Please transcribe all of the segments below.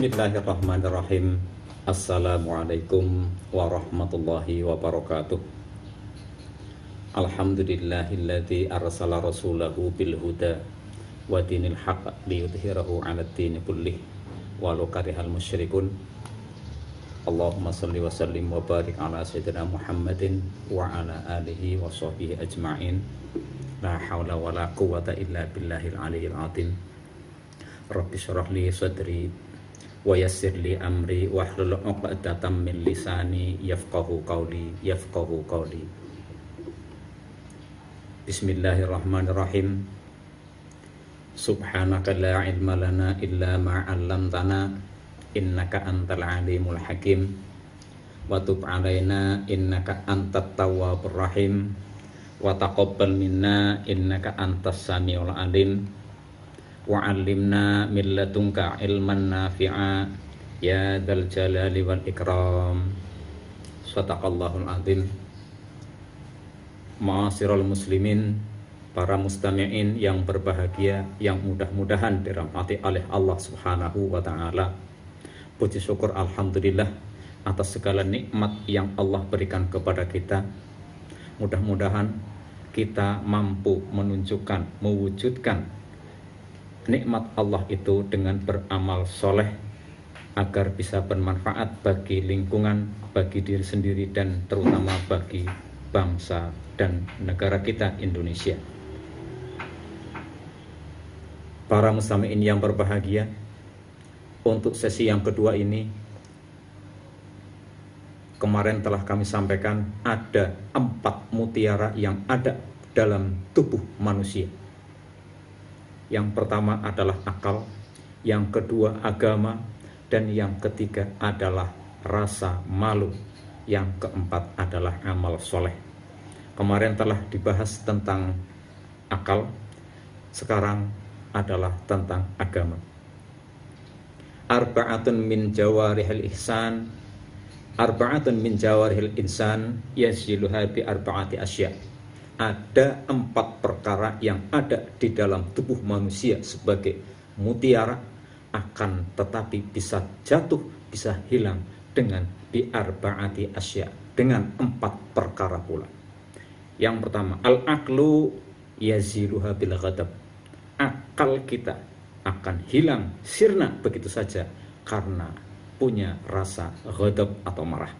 Bismillahirrahmanirrahim. Assalamualaikum warahmatullahi wabarakatuh. Alhamdulillahilladzi arsala rasulahu bil huda wa dinil haqq liyudhhirahu 'alad dini kullih walau karihal musyrikun. Allahumma shalli wa sallim wa barik ala sayyidina Muhammadin wa ala alihi wa sahbihi ajma'in. La haula wa la quwwata illa billahil aliyyil azim. Rabbi shrah li sadri wa yassir li amri wahlul 'uqdatam min lisani yafqahu qawli. Bismillahirrahmanirrahim. Subhanaka la ilma lana illa ma 'allamtana innaka antal alimul hakim wa tub 'alaina innaka antat tawwabur rahim wa taqabbal minna innaka antas samiul alim. Wa'allimna min ladunka ilman nafi'a ya dzal jalali wal ikram. Shadaqallahul azim. Ma'asyiral muslimin, para mustami'in yang berbahagia, yang mudah-mudahan dirahmati oleh Allah Subhanahu wa taala. Puji syukur alhamdulillah atas segala nikmat yang Allah berikan kepada kita. Mudah-mudahan kita mampu menunjukkan, mewujudkan nikmat Allah itu dengan beramal soleh agar bisa bermanfaat bagi lingkungan, bagi diri sendiri, dan terutama bagi bangsa dan negara kita Indonesia. Para mustami'in yang berbahagia, untuk sesi yang kedua ini kemarin telah kami sampaikan ada 4 mutiara yang ada dalam tubuh manusia. Yang pertama adalah akal, yang kedua agama, dan yang ketiga adalah rasa malu, yang keempat adalah amal soleh. Kemarin telah dibahas tentang akal, sekarang adalah tentang agama. Arba'atun min jawarihil ihsan, arba'atun min jawarihil insan yasiluha bi arba'ati asya'. Ada 4 perkara yang ada di dalam tubuh manusia sebagai mutiara, akan tetapi bisa jatuh, bisa hilang dengan bi'arba'ati asya', dengan 4 perkara pula. Yang pertama, al-aqlu yaziluha bil ghadab. Akal kita akan hilang, sirna begitu saja karena punya rasa ghadab atau marah.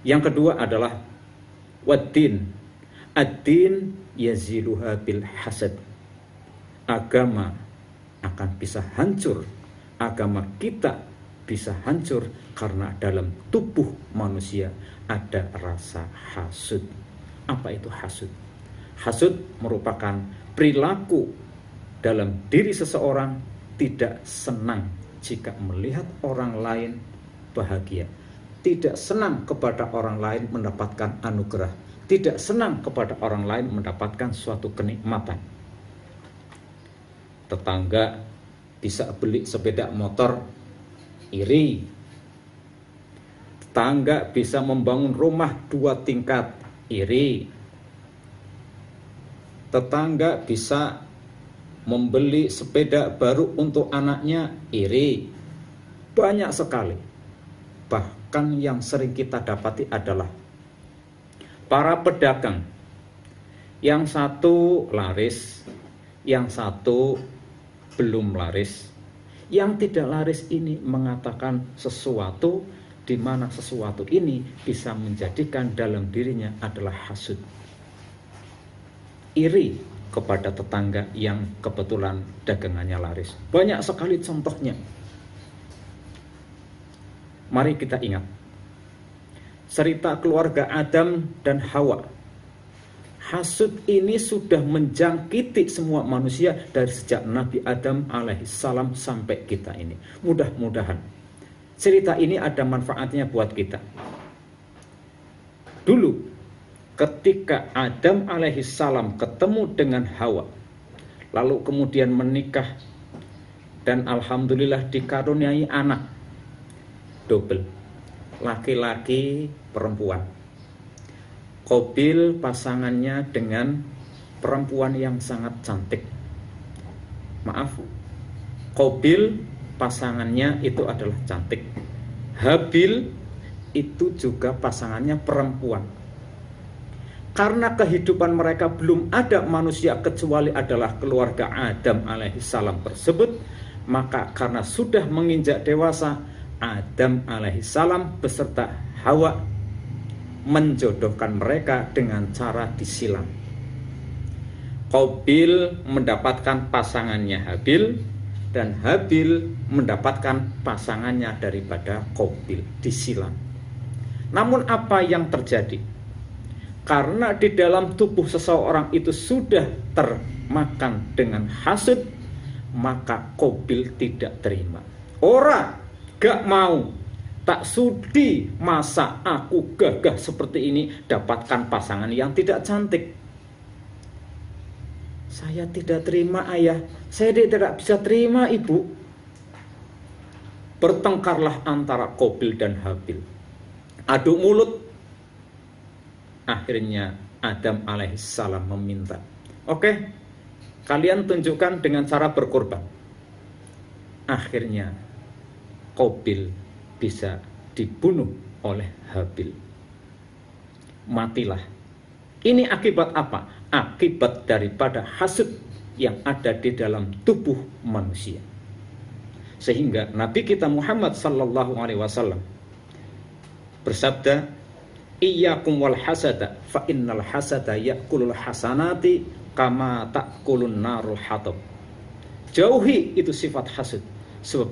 Yang kedua adalah waddin. Ad-din yaziluha bil hasad. Agama akan bisa hancur, agama kita bisa hancur karena dalam tubuh manusia ada rasa hasud. Apa itu hasud? Hasud merupakan perilaku dalam diri seseorang tidak senang jika melihat orang lain bahagia, tidak senang kepada orang lain mendapatkan anugerah, tidak senang kepada orang lain mendapatkan suatu kenikmatan. Tetangga bisa beli sepeda motor, iri. Tetangga bisa membangun rumah 2 tingkat, iri. Tetangga bisa membeli sepeda baru untuk anaknya, iri. Banyak sekali. Bahkan yang sering kita dapati adalah para pedagang, yang satu laris, yang satu belum laris. Yang tidak laris ini mengatakan sesuatu di mana sesuatu ini bisa menjadikan dalam dirinya adalah hasud, iri kepada tetangga yang kebetulan dagangannya laris. Banyak sekali contohnya. Mari kita ingat cerita keluarga Adam dan Hawa. Hasud ini sudah menjangkiti semua manusia dari sejak Nabi Adam alaihissalam sampai kita ini. Mudah-mudahan cerita ini ada manfaatnya buat kita. Dulu ketika Adam alaihissalam ketemu dengan Hawa, lalu kemudian menikah, dan alhamdulillah dikaruniai anak double, laki-laki perempuan. Qabil pasangannya dengan perempuan yang sangat cantik. Maaf, Qabil pasangannya itu adalah cantik. Habil itu juga pasangannya perempuan. Karena kehidupan mereka belum ada manusia kecuali adalah keluarga Adam alaihissalam tersebut, maka karena sudah menginjak dewasa, Adam alaihissalam beserta Hawa menjodohkan mereka dengan cara disilam. Qabil mendapatkan pasangannya Habil, dan Habil mendapatkan pasangannya daripada Qabil, disilam. Namun apa yang terjadi? Karena di dalam tubuh seseorang itu sudah termakan dengan hasud, maka Qabil tidak terima. Ora, gak mau, tak sudi masa aku gagah seperti ini dapatkan pasangan yang tidak cantik. Saya tidak terima ayah, saya tidak bisa terima ibu. Bertengkarlah antara Qabil dan Habil, adu mulut. Akhirnya Adam alaihissalam meminta, oke, kalian tunjukkan dengan cara berkorban. Akhirnya Qabil bisa dibunuh oleh Habil. Matilah. Ini akibat apa? Akibat daripada hasud yang ada di dalam tubuh manusia. Sehingga Nabi kita Muhammad sallallahu alaihi wasallam bersabda, iyyakum wal hasada fa innal hasada ya'kulul hasanati kama ta'kulun narul hatab. Jauhi itu sifat hasud. Sebab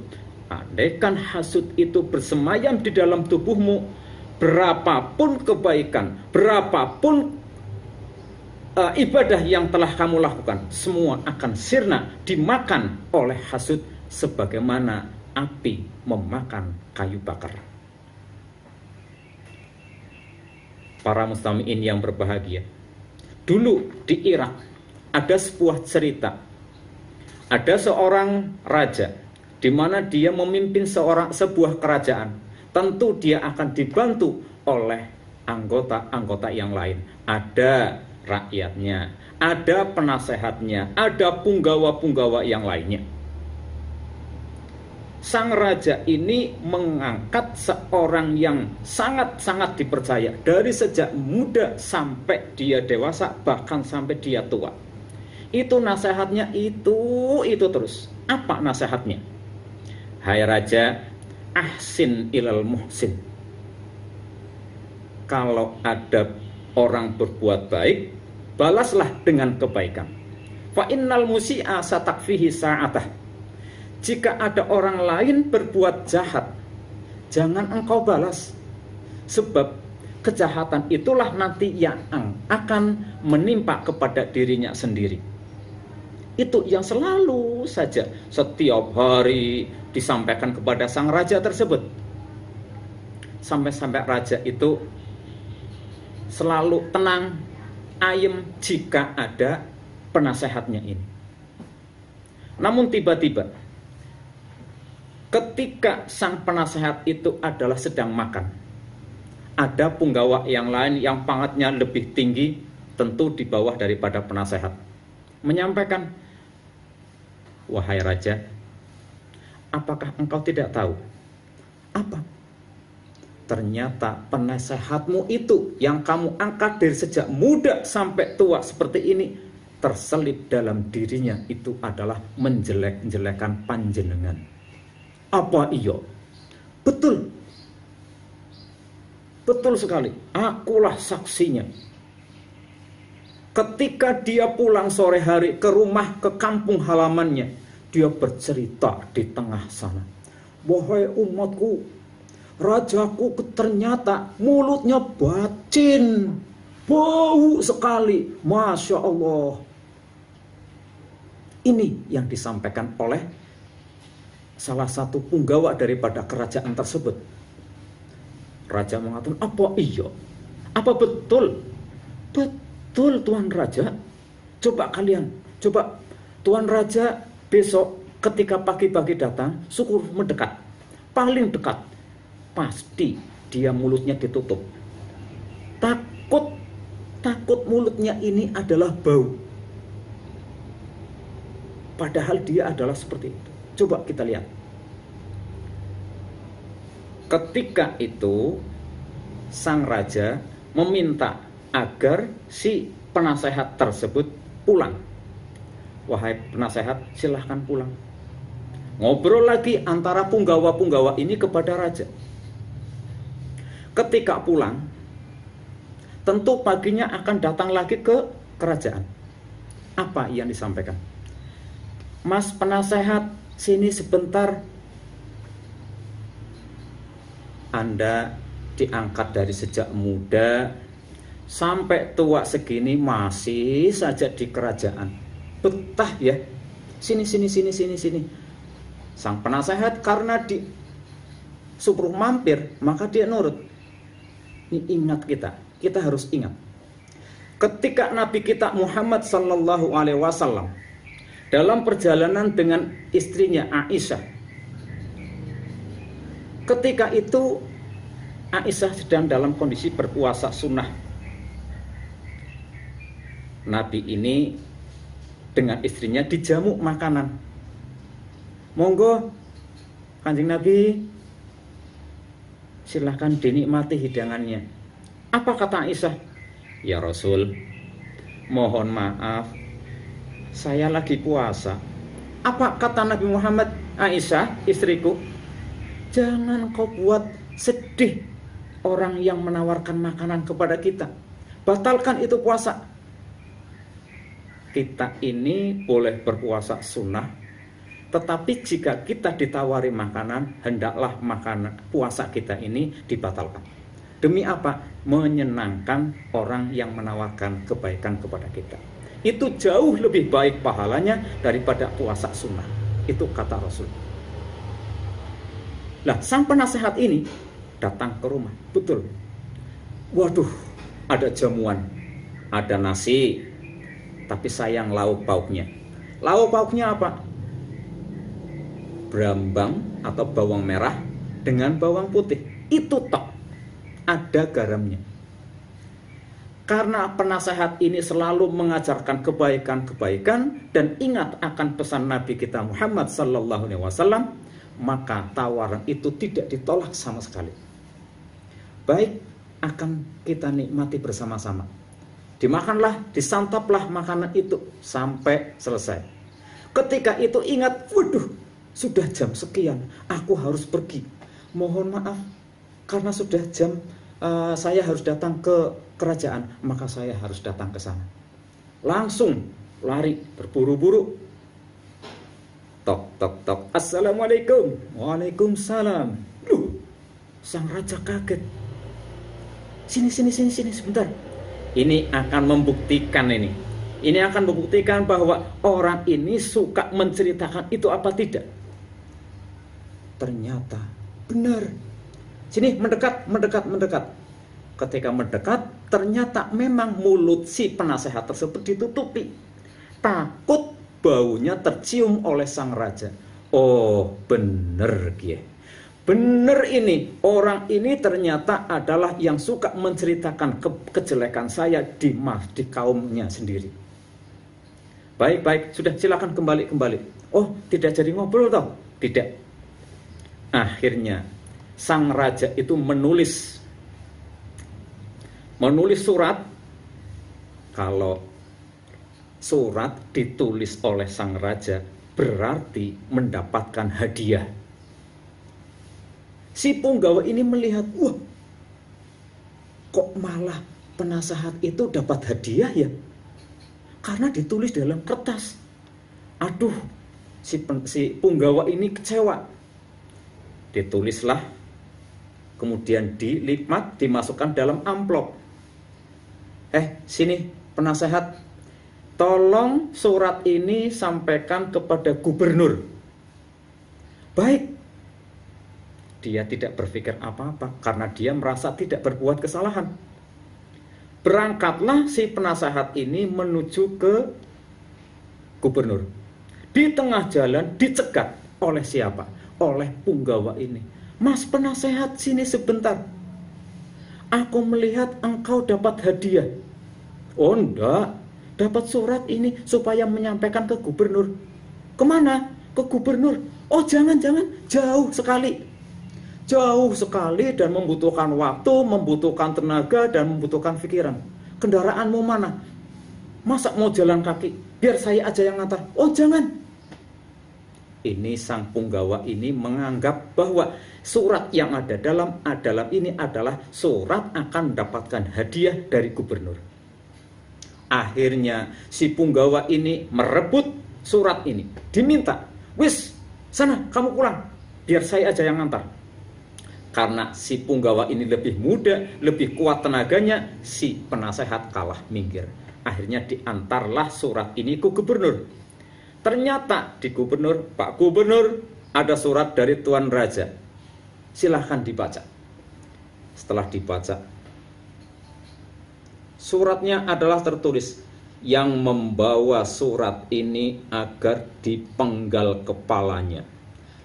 andaikan hasud itu bersemayam di dalam tubuhmu, berapapun kebaikan, berapapun ibadah yang telah kamu lakukan, semua akan sirna dimakan oleh hasud sebagaimana api memakan kayu bakar. Para mustami'in yang berbahagia, dulu di Irak ada sebuah cerita. Ada seorang raja di mana dia memimpin sebuah kerajaan. Tentu dia akan dibantu oleh anggota-anggota yang lain. Ada rakyatnya, ada penasehatnya, ada punggawa-punggawa yang lainnya. Sang raja ini mengangkat seorang yang sangat-sangat dipercaya dari sejak muda sampai dia dewasa, bahkan sampai dia tua. Itu nasihatnya itu terus. Apa nasihatnya? Hai raja, ahsin ilal muhsin. Kalau ada orang berbuat baik, balaslah dengan kebaikan. Fa innal musi'a satakfihi sa'atah. Jika ada orang lain berbuat jahat, jangan engkau balas. Sebab kejahatan itulah nanti yang akan menimpa kepada dirinya sendiri. Itu yang selalu saja setiap hari disampaikan kepada sang raja tersebut. Sampai-sampai raja itu selalu tenang, ayem jika ada penasehatnya ini. Namun tiba-tiba ketika sang penasehat itu adalah sedang makan, ada punggawa yang lain yang pangkatnya lebih tinggi, tentu di bawah daripada penasehat, menyampaikan, wahai raja, apakah engkau tidak tahu? Apa? Ternyata penasehatmu itu yang kamu angkat dari sejak muda sampai tua seperti ini, terselip dalam dirinya itu adalah menjelek-jelekan panjenengan. Apa iya? Betul. Betul sekali. Akulah saksinya. Ketika dia pulang sore hari ke rumah, ke kampung halamannya, dia bercerita di tengah sana, wahai umatku, rajaku ternyata mulutnya bacin, bau sekali, Masya Allah. Ini yang disampaikan oleh salah satu punggawa daripada kerajaan tersebut. Raja mengatakan, apa iya? Apa betul? Betul Tuan Raja. Coba kalian, coba Tuan Raja besok ketika pagi-pagi datang, syukur mendekat, paling dekat, pasti dia mulutnya ditutup. Takut mulutnya ini adalah bau. Padahal dia adalah seperti itu. Coba kita lihat. Ketika itu sang raja meminta agar si penasehat tersebut pulang. Wahai penasehat, silahkan pulang. Ngobrol lagi antara punggawa-punggawa ini kepada raja. Ketika pulang, tentu paginya akan datang lagi ke kerajaan. Apa yang disampaikan? Mas penasehat, sini sebentar. Anda diangkat dari sejak muda sampai tua segini masih saja di kerajaan. Betah ya. Sini. Sang penasehat karena disuruh mampir, maka dia nurut. Ini ingat kita harus ingat. Ketika Nabi kita Muhammad sallallahu alaihi wasallam dalam perjalanan dengan istrinya Aisyah, ketika itu Aisyah sedang dalam kondisi berpuasa sunnah. Nabi ini dengan istrinya dijamu makanan. Monggo Kanjeng Nabi, silahkan dinikmati hidangannya. Apa kata Aisyah? Ya Rasul, mohon maaf, saya lagi puasa. Apa kata Nabi Muhammad? Aisyah, istriku, jangan kau buat sedih orang yang menawarkan makanan kepada kita. Batalkan itu puasa. Kita ini boleh berpuasa sunnah, tetapi jika kita ditawari makanan, hendaklah makanan puasa kita ini dibatalkan. Demi apa? Menyenangkan orang yang menawarkan kebaikan kepada kita. Itu jauh lebih baik pahalanya daripada puasa sunnah. Itu kata Rasul. Lah, sang penasehat ini datang ke rumah. Betul. Waduh, ada jamuan, ada nasi, tapi sayang lauk pauknya. Lauk pauknya apa? Brambang atau bawang merah dengan bawang putih. Itu tok. Ada garamnya. Karena penasehat ini selalu mengajarkan kebaikan-kebaikan dan ingat akan pesan Nabi kita Muhammad sallallahu alaihi wasallam, maka tawaran itu tidak ditolak sama sekali. Baik, akan kita nikmati bersama-sama. Dimakanlah, disantaplah makanan itu sampai selesai. Ketika itu ingat, waduh, sudah jam sekian, aku harus pergi. Mohon maaf, karena sudah jam, saya harus datang ke kerajaan, maka saya harus datang ke sana. Langsung lari, berburu-buru. Tok, tok, tok. Assalamualaikum. Waalaikumsalam. Loh, sang raja kaget. Sini sebentar. Ini akan membuktikan ini. Ini akan membuktikan bahwa orang ini suka menceritakan itu apa tidak. Ternyata benar. Sini, mendekat. Ketika mendekat, ternyata memang mulut si penasehat tersebut ditutupi. Takut baunya tercium oleh sang raja. Oh, bener dia. Bener ini, orang ini ternyata adalah yang suka menceritakan kejelekan saya di kaumnya sendiri. Baik, sudah silakan kembali. Oh, tidak jadi ngobrol toh? Tidak. Akhirnya sang raja itu menulis surat. Kalau surat ditulis oleh sang raja berarti mendapatkan hadiah. Si punggawa ini melihat, wah, kok malah penasehat itu dapat hadiah ya? Karena ditulis dalam kertas. Aduh, si punggawa ini kecewa. Ditulislah, kemudian dilipat, dimasukkan dalam amplop. Sini penasehat, tolong surat ini sampaikan kepada gubernur. Baik. Dia tidak berpikir apa-apa karena dia merasa tidak berbuat kesalahan. Berangkatlah si penasehat ini menuju ke gubernur. Di tengah jalan dicegat oleh siapa? Oleh punggawa ini. Mas penasehat, sini sebentar. Aku melihat engkau dapat hadiah. Oh enggak, dapat surat ini supaya menyampaikan ke gubernur. Kemana? Ke gubernur. Oh jangan, jauh sekali. Jauh sekali dan membutuhkan waktu, membutuhkan tenaga, dan membutuhkan pikiran. Kendaraanmu mana? Masa mau jalan kaki? Biar saya aja yang ngantar. Oh jangan. Ini sang punggawa ini menganggap bahwa surat yang ada dalam ini adalah surat akan mendapatkan hadiah dari gubernur. Akhirnya si punggawa ini merebut surat ini. Diminta, wis sana kamu pulang, biar saya aja yang ngantar. Karena si punggawa ini lebih muda, lebih kuat tenaganya, si penasehat kalah minggir. Akhirnya diantarlah surat ini ke gubernur. Ternyata di gubernur, Pak Gubernur, ada surat dari Tuan Raja. Silahkan dibaca. Setelah dibaca, suratnya adalah tertulis, yang membawa surat ini agar dipenggal kepalanya.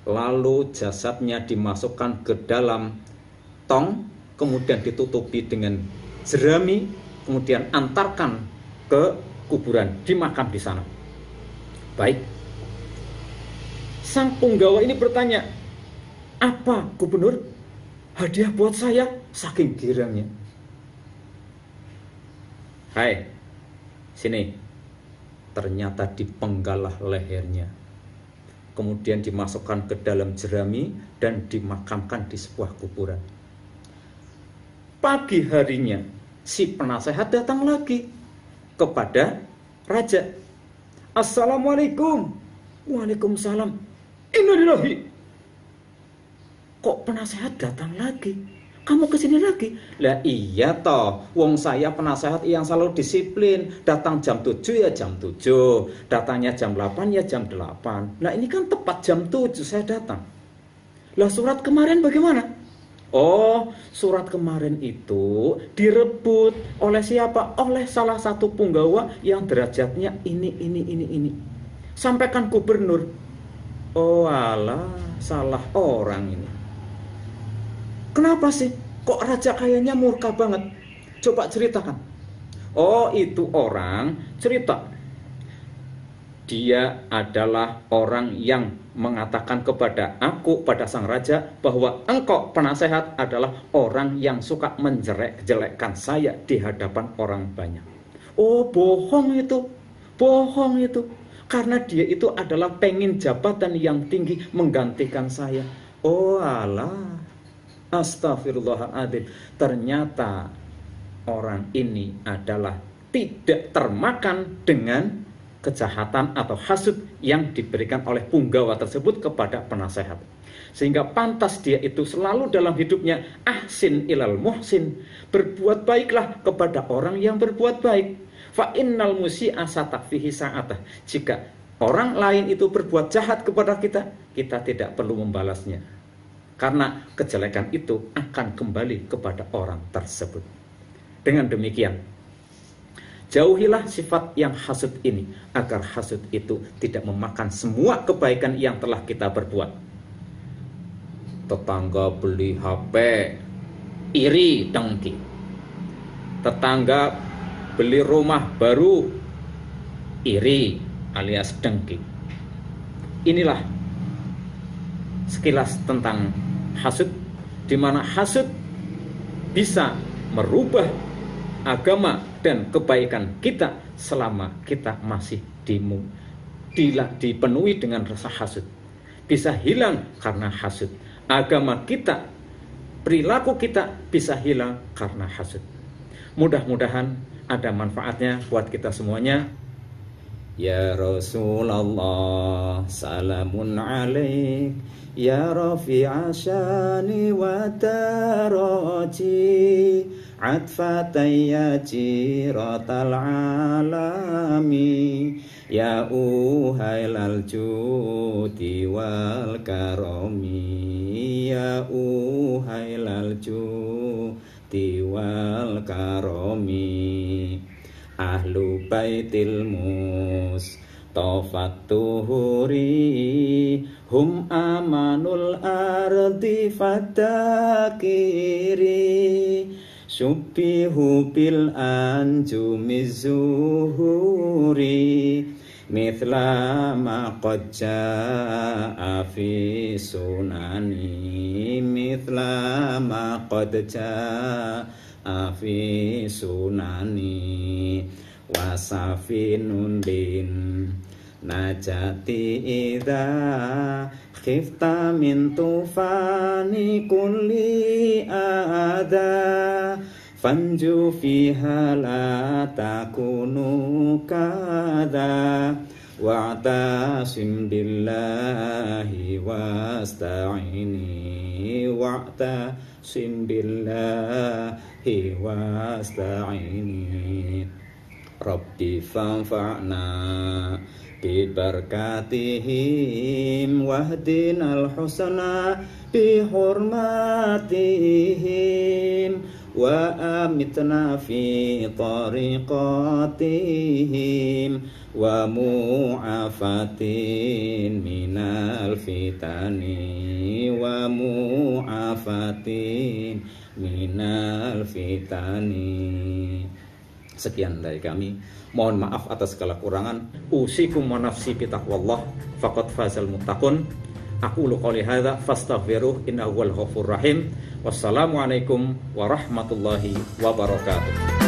Lalu jasadnya dimasukkan ke dalam tong, kemudian ditutupi dengan jerami, kemudian antarkan ke kuburan, dimakam di sana. Baik. Sang punggawa ini bertanya, apa gubernur? Hadiah buat saya? Saking girangnya. Hai, sini. Ternyata dipenggalah lehernya. Kemudian dimasukkan ke dalam jerami dan dimakamkan di sebuah kuburan. Pagi harinya, si penasehat datang lagi kepada raja. Assalamualaikum. Waalaikumsalam. Innalillahi. Kok penasehat datang lagi? Kamu kesini lagi? Lah iya toh, wong saya penasehat yang selalu disiplin. Datang jam 7 ya jam 7, datangnya jam 8 ya jam 8. Nah ini kan tepat jam 7 saya datang. Lah surat kemarin bagaimana? Oh, surat kemarin itu direbut oleh siapa? Oleh salah satu punggawa yang derajatnya ini. Sampaikan gubernur. Oh alah, salah orang ini. Kenapa sih? Kok raja kayaknya murka banget? Coba ceritakan. Oh, itu orang cerita. Dia adalah orang yang mengatakan kepada aku, pada sang raja, bahwa engkau penasehat adalah orang yang suka menjelek-jelekkan saya di hadapan orang banyak. Oh, bohong itu. Bohong itu. Karena dia itu adalah pengen jabatan yang tinggi menggantikan saya. Oh alah. Astagfirullahaladzim. Ternyata orang ini adalah tidak termakan dengan kejahatan atau hasud yang diberikan oleh punggawa tersebut kepada penasehat. Sehingga pantas dia itu selalu dalam hidupnya ahsin ilal muhsin, berbuat baiklah kepada orang yang berbuat baik. Fa innal musi'a satakfihi sa'atah. Jika orang lain itu berbuat jahat kepada kita, kita tidak perlu membalasnya. Karena kejelekan itu akan kembali kepada orang tersebut. Dengan demikian, jauhilah sifat yang hasud ini, agar hasud itu tidak memakan semua kebaikan yang telah kita berbuat. Tetangga beli HP, iri dengki. Tetangga beli rumah baru, iri alias dengki. Inilah sekilas tentang hasud, di mana hasud bisa merubah agama dan kebaikan kita selama kita masih dipenuhi dengan rasa hasud. Bisa hilang karena hasud. Agama kita, perilaku kita bisa hilang karena hasud. Mudah-mudahan ada manfaatnya buat kita semuanya. Ya Rasulullah, salamun alaik. Ya Rafi'a syani wa daraji, atfatayya jiratal alami, ya uhailal judi wal karomi, ya uhailal judi wal karomi, ahlu baitil mus tofat tuhuri, hum amanul ardi fatakiri, syubbihu bil anjumiz zuhuri, mithla ma qad jaa fi sunani, mithla ma qad jaa fi sunani, wasafinun bin najati idza khifta min tufani kulli ada, fanju fiha la takunu kada, wa'tasim billahi wasta'ini, wa'tasim billahi wasta'ini, Rabbi fanfa'na bibarakatihim wahdinal husna bihurmatihim wa amitna fi tariqatihim wa mu'afatin minal fitani, wa mu'afatin minal fitani. Sekian dari kami. Mohon maaf atas segala kurangan. Usikum wa nafsi bitaqwallah faqad fazal muttaqun. Aqulu qouli hadza fastaghfiruh innahu huwal ghafurur rahim. Wassalamualaikum warahmatullahi wabarakatuh.